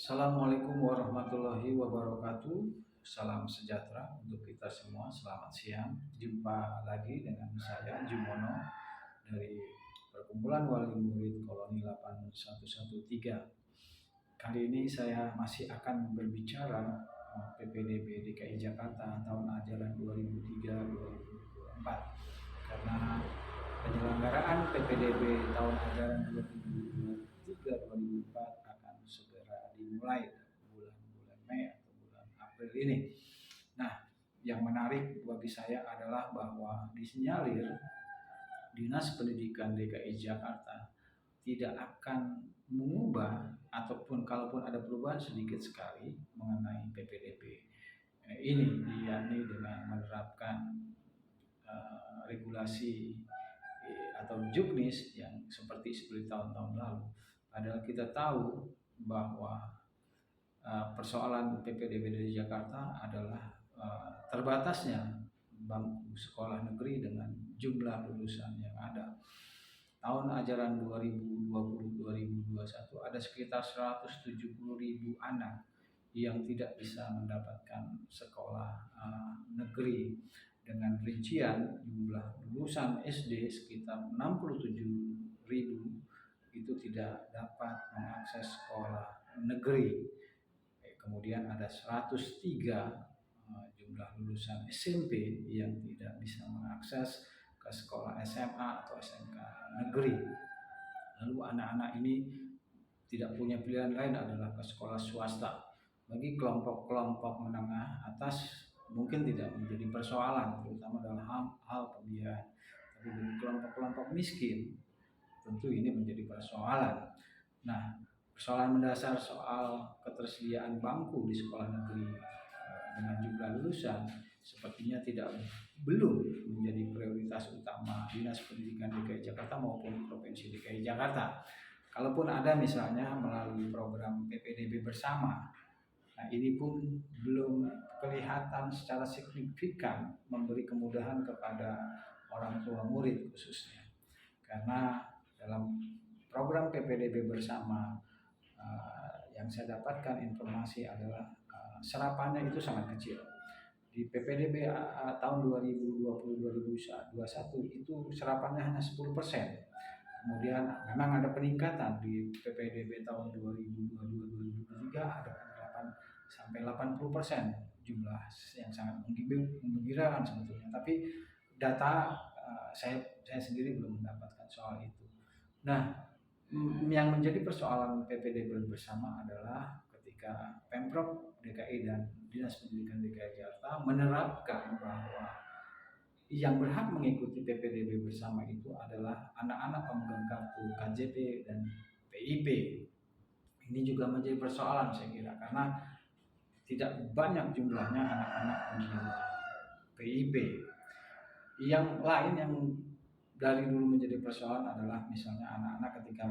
Assalamualaikum warahmatullahi wabarakatuh. Salam sejahtera untuk kita semua. Selamat siang. Jumpa lagi dengan saya Jumono dari Perkumpulan Wali Murid Koloni 8113. Kali ini saya masih akan berbicara PPDB DKI Jakarta tahun ajaran 2003-2024, karena penyelenggaraan PPDB tahun ajaran 2023-2024 akan segera dimulai bulan-bulan Mei atau bulan April ini. Nah, yang menarik bagi saya adalah bahwa disinyalir Dinas Pendidikan DKI Jakarta tidak akan mengubah ataupun kalaupun ada perubahan sedikit sekali mengenai PPDB ini, yakni dengan menerapkan regulasi atau juknis yang seperti tahun-tahun lalu. Padahal kita tahu bahwa persoalan PPDB di Jakarta adalah terbatasnya bangku sekolah negeri dengan jumlah lulusan yang ada. Tahun ajaran 2020-2021 ada sekitar 170.000 anak yang tidak bisa mendapatkan sekolah negeri, dengan rincian jumlah lulusan SD sekitar 67.000 itu tidak dapat mengakses sekolah negeri. Kemudian ada 103 jumlah lulusan SMP yang tidak bisa mengakses ke sekolah SMA atau SMK negeri. Lalu anak-anak ini tidak punya pilihan lain adalah ke sekolah swasta. Bagi kelompok-kelompok menengah atas mungkin tidak menjadi persoalan, terutama dalam hal pembiayaan. Tapi bagi kelompok-kelompok miskin tentu ini menjadi persoalan. Nah, persoalan mendasar soal ketersediaan bangku di sekolah negeri dengan jumlah lulusan sepertinya belum menjadi prioritas utama Dinas Pendidikan DKI Jakarta maupun Provinsi DKI Jakarta. Kalaupun ada misalnya melalui program PPDB bersama, nah ini pun belum kelihatan secara signifikan memberi kemudahan kepada orang tua murid khususnya. Karena dalam program PPDB bersama yang saya dapatkan informasi adalah serapannya itu sangat kecil. Di PPDB tahun 2020-2021 itu serapannya hanya 10%. Kemudian memang ada peningkatan di PPDB tahun 2022-2023, ada peningkatan sampai 80% jumlah, yang sangat menggembirakan sebetulnya. Tapi data saya sendiri belum mendapatkan soal itu. Nah, yang menjadi persoalan PPDB bersama adalah ketika Pemprov DKI dan Dinas Pendidikan DKI Jakarta menerapkan bahwa yang berhak mengikuti PPDB bersama itu adalah anak-anak pemegang kartu KJP dan PIP. Ini juga menjadi persoalan saya kira, karena tidak banyak jumlahnya anak-anak pemegang PIP. Yang lain yang dari dulu menjadi persoalan adalah misalnya anak-anak ketika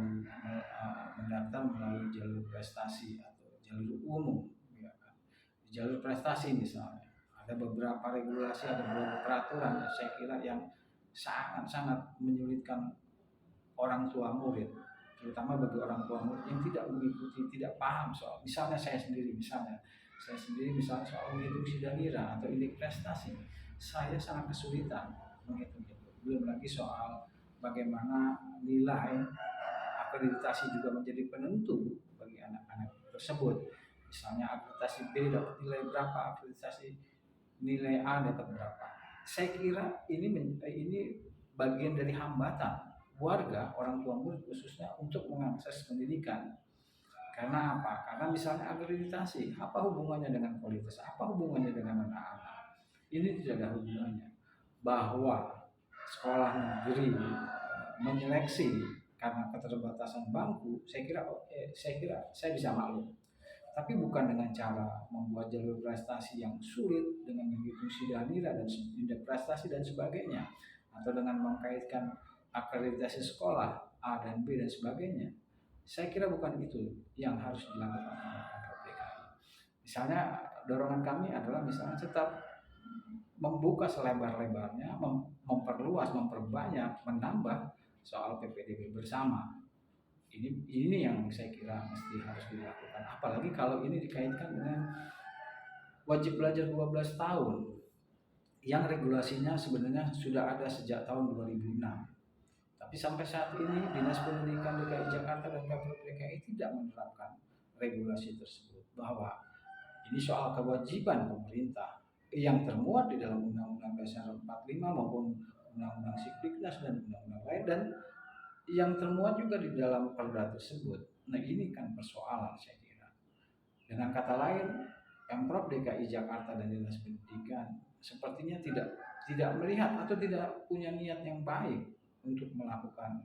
mendaftar melalui jalur prestasi atau jalur umum, ya kan? Di jalur prestasi misalnya ada beberapa regulasi, ada beberapa peraturan saya kira yang sangat-sangat menyulitkan orang tua murid, terutama bagi orang tua murid yang tidak mengikuti, tidak paham soal. Misalnya saya sendiri misalnya soal menghitung sidanira atau indeks prestasi, saya sangat kesulitan menghitung itu. Belum lagi soal bagaimana nilai akreditasi juga menjadi penentu bagi anak-anak tersebut. Misalnya akreditasi B dapat nilai berapa, akreditasi nilai A dapat berapa. Saya kira ini bagian dari hambatan warga, orang tua murid khususnya, untuk mengakses pendidikan. Karena apa? Karena misalnya akreditasi, apa hubungannya dengan kualitas? Apa hubungannya dengan anak-anak? Ini tidak ada hubungannya. Bahwa sekolah negeri menyeleksi karena keterbatasan bangku, saya kira saya bisa maklum. Tapi bukan dengan cara membuat jalur prestasi yang sulit dengan menghitung sidanira dan indeks prestasi dan sebagainya, atau dengan mengkaitkan akreditasi sekolah A dan B dan sebagainya. Saya kira bukan itu yang harus dilakukan oleh Pemprov DKI. Misalnya dorongan kami adalah misalnya tetap membuka selebar-lebarnya, memperluas, memperbanyak, menambah soal PPDB bersama. Ini yang saya kira mesti harus dilakukan. apalagi kalau ini dikaitkan dengan wajib belajar 12 tahun yang regulasinya sebenarnya sudah ada sejak tahun 2006. Tapi sampai saat ini Dinas Pendidikan DKI Jakarta dan Pemprov DKI tidak menerapkan regulasi tersebut, bahwa ini soal kewajiban pemerintah yang termuat di dalam Undang-Undang Dasar 45 maupun Undang-Undang Sipdiknas dan undang-undang lain, dan yang termuat juga di dalam perda tersebut. Nah, ini kan persoalan saya kira. Dengan kata lain, Pemprov DKI Jakarta dan Dinas Pendidikan sepertinya tidak melihat atau tidak punya niat yang baik untuk melakukan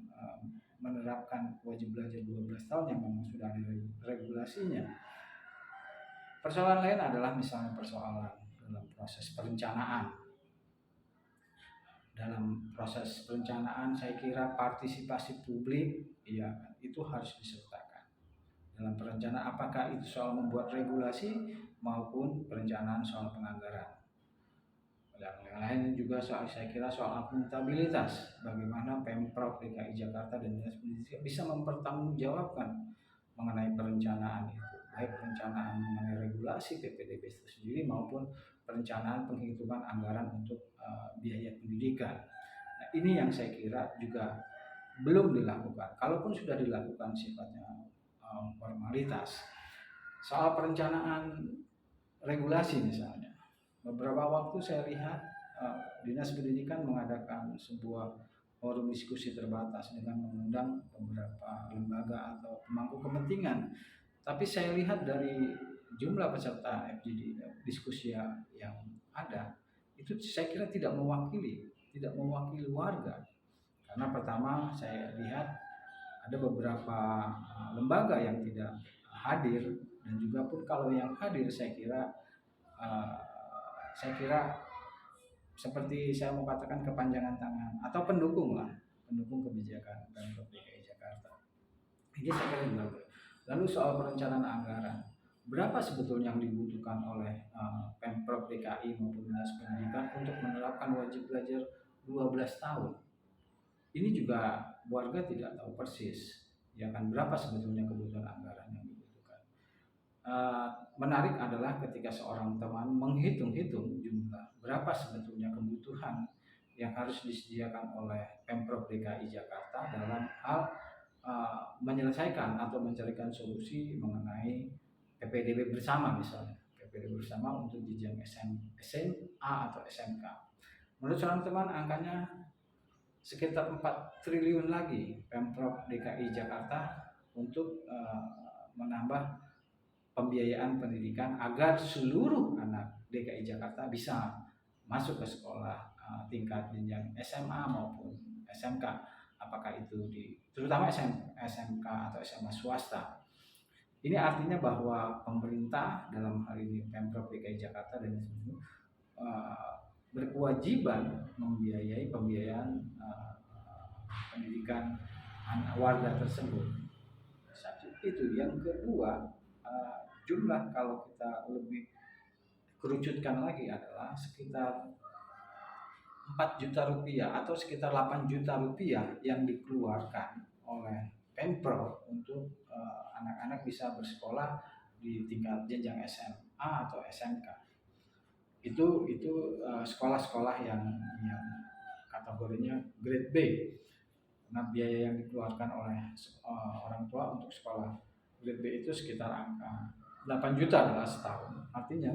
menerapkan wajib belajar 12 tahun yang memang sudah ada regulasinya. Persoalan lain adalah misalnya persoalan dalam proses perencanaan. Dalam proses perencanaan saya kira partisipasi publik ya itu harus disertakan. Dalam perencanaan apakah itu soal membuat regulasi maupun perencanaan soal penganggaran. Dan yang lain juga soal saya kira soal akuntabilitas, bagaimana Pemprov DKI Jakarta dan Dinas Pendidikan bisa mempertanggungjawabkan mengenai perencanaan itu, baik perencanaan mengenai regulasi PPDB itu sendiri maupun perencanaan penghitungan anggaran untuk biaya pendidikan. Nah, ini yang saya kira juga belum dilakukan. Kalaupun sudah dilakukan sifatnya formalitas. Soal perencanaan regulasi misalnya, beberapa waktu saya lihat Dinas Pendidikan mengadakan sebuah forum diskusi terbatas dengan mengundang beberapa lembaga atau pemangku kepentingan. Tapi saya lihat dari jumlah peserta FGD diskusi yang ada, itu saya kira tidak mewakili warga. Karena pertama saya lihat ada beberapa lembaga yang tidak hadir, dan juga pun kalau yang hadir saya kira seperti saya mau katakan kepanjangan tangan atau pendukung kebijakan Pemprov DKI Jakarta. Ini saya kira juga. Lalu soal perencanaan anggaran, berapa sebetulnya yang dibutuhkan oleh Pemprov DKI maupun Dinas Pendidikan untuk menerapkan wajib belajar 12 tahun? Ini juga warga tidak tahu persis, ya kan, berapa sebetulnya kebutuhan anggaran yang dibutuhkan. Menarik adalah ketika seorang teman menghitung-hitung jumlah berapa sebetulnya kebutuhan yang harus disediakan oleh Pemprov DKI Jakarta dalam hal menyelesaikan atau mencarikan solusi mengenai PPDB bersama, misalnya PPDB bersama untuk jenjang SMA atau SMK. Menurut seorang teman angkanya sekitar 4 triliun lagi Pemprov DKI Jakarta untuk menambah pembiayaan pendidikan agar seluruh anak DKI Jakarta bisa masuk ke sekolah tingkat jenjang SMA maupun SMK, apakah itu terutama SMK atau SMA swasta. Ini artinya bahwa pemerintah dalam hal ini Pemprov DKI Jakarta dan berkewajiban membiayai pembiayaan pendidikan warga tersebut. Satu itu. Yang kedua, jumlah kalau kita lebih kerucutkan lagi adalah sekitar 4 juta rupiah atau sekitar 8 juta rupiah yang dikeluarkan oleh Pemprov untuk anak-anak bisa bersekolah di tingkat jenjang SMA atau SMK. Itu sekolah-sekolah yang kategorinya grade B. Nah, biaya yang dikeluarkan oleh orang tua untuk sekolah grade B itu sekitar angka 8 juta adalah setahun. Artinya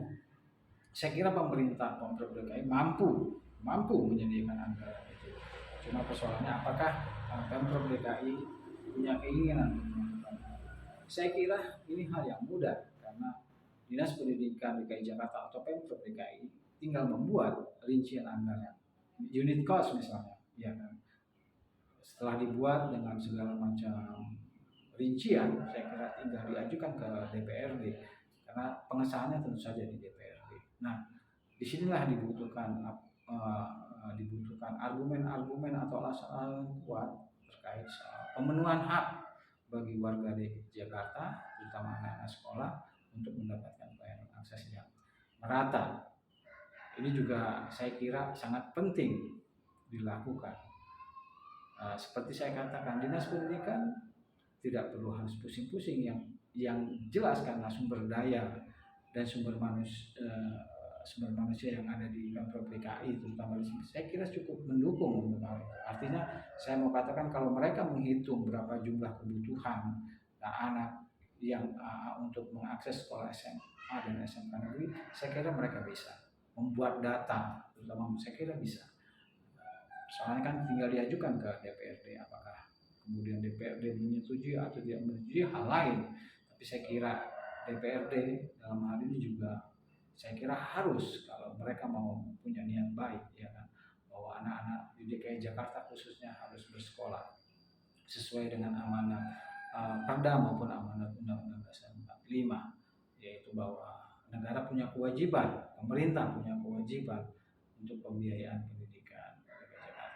saya kira pemerintah Pemprov DKI mampu menyediakan anggaran itu. Cuma persoalannya apakah Pemprov DKI punya keinginan untuk melakukan. Saya kira ini hal yang mudah karena Dinas Pendidikan DKI Jakarta atau Pemprov DKI tinggal membuat rincian anggaran, unit cost misalnya, ya kan. Setelah dibuat dengan segala macam rincian, saya kira tinggal diajukan ke DPRD karena pengesahannya tentu saja di DPRD. Nah, disinilah dibutuhkan argumen-argumen atau alasan kuat terkait soal pemenuhan hak bagi warga di Jakarta, terutama anak-anak sekolah, untuk mendapatkan pelayanan akses yang merata. Ini juga saya kira sangat penting dilakukan. Seperti saya katakan, Dinas Pendidikan tidak perlu harus pusing-pusing yang yang jelas karena sumber daya dan sumber manusia yang ada di Pemprov DKI terutama di sini, saya kira cukup mendukung untuk hal itu. Artinya saya mau katakan kalau mereka menghitung berapa jumlah kebutuhan anak yang untuk mengakses sekolah SMA dan SMK negeri, saya kira mereka bisa membuat data, terutama saya kira bisa. Soalnya kan tinggal diajukan ke DPRD, apakah kemudian DPRD menyetujui atau tidak menyetujui hal lain. Tapi saya kira DPRD dalam hal ini juga saya kira harus, kalau mereka mau punya niat baik ya kan, bahwa anak-anak di DKI Jakarta khususnya harus bersekolah sesuai dengan amanat Perda maupun amanat Undang-Undang Dasar 45, yaitu bahwa negara punya kewajiban, pemerintah punya kewajiban untuk pembiayaan pendidikan DKI Jakarta.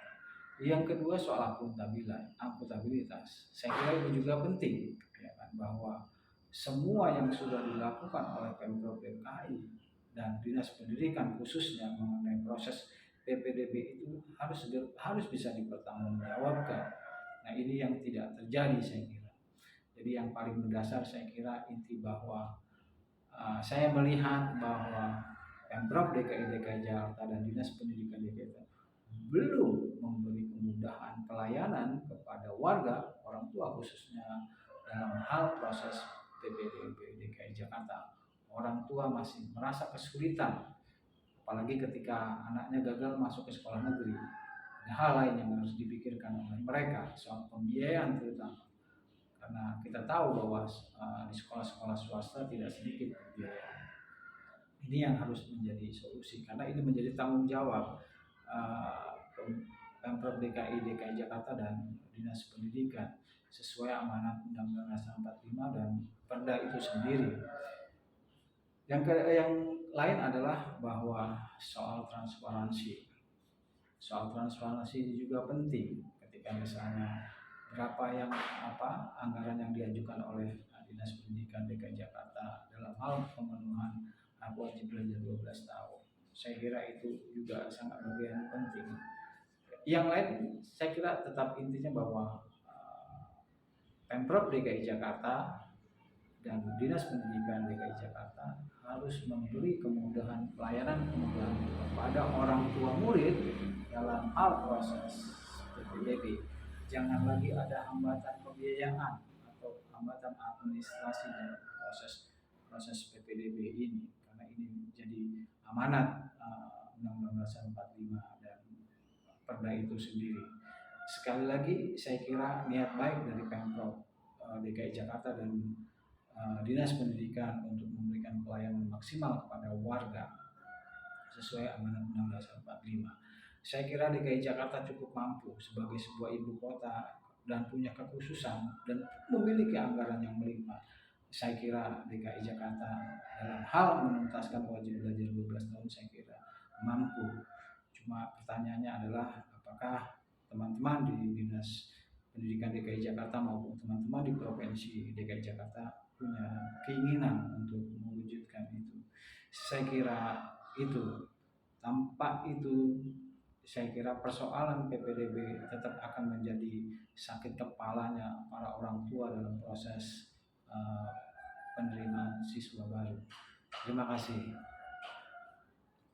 Yang kedua soal akuntabilitas, saya kira itu juga penting ya kan, bahwa semua yang sudah dilakukan oleh Pemprov DKI dan Dinas Pendidikan khususnya mengenai proses PPDB itu harus bisa dipertanggungjawabkan. Nah, ini yang tidak terjadi saya kira. Jadi yang paling mendasar saya kira inti bahwa saya melihat bahwa Pemprov DKI Jakarta dan Dinas Pendidikan DKI belum memberi kemudahan pelayanan kepada warga, orang tua khususnya dalam hal proses PPDB DKI Jakarta. Orang tua masih merasa kesulitan, apalagi ketika anaknya gagal masuk ke sekolah negeri. Ada hal lain yang harus dipikirkan oleh mereka soal pembiayaan terutama, karena kita tahu bahwa di sekolah-sekolah swasta tidak sedikit pembiayaan. Ini yang harus menjadi solusi, karena ini menjadi tanggung jawab Pemprov DKI Jakarta dan Dinas Pendidikan sesuai amanat Undang-Undang Dasar 45 dan Perda itu sendiri. Yang lain adalah bahwa soal transparansi. Soal transparansi ini juga penting ketika misalnya berapa yang anggaran yang diajukan oleh Dinas Pendidikan DKI Jakarta dalam hal pemenuhan wajib belajar 12 tahun. Saya kira itu juga sangat bagian penting. Yang lain saya kira tetap intinya bahwa Pemprov DKI Jakarta dan Dinas Pendidikan DKI Jakarta harus memberi kemudahan pelayanan kepada orang tua murid dalam hal proses PPDB. Jangan lagi ada hambatan pembiayaan atau hambatan administrasi dalam proses PPDB ini, karena ini menjadi amanat Undang-Undang Dasar 45 dan Perda itu sendiri. Sekali lagi saya kira niat baik dari Pemprov DKI Jakarta dan Dinas Pendidikan untuk memberikan pelayanan maksimal kepada warga sesuai amanat Undang-Undang Dasar 45. Saya kira DKI Jakarta cukup mampu sebagai sebuah ibu kota dan punya kekhususan dan memiliki anggaran yang melimpah. Saya kira DKI Jakarta dalam hal menuntaskan wajib belajar 12 tahun saya kira mampu. Cuma pertanyaannya adalah apakah teman-teman di Dinas Pendidikan DKI Jakarta maupun teman-teman di Provinsi DKI Jakarta punya keinginan untuk mewujudkan itu. Saya kira itu. Tanpa itu saya kira persoalan PPDB tetap akan menjadi sakit kepalanya para orang tua dalam proses penerimaan siswa baru. Terima kasih.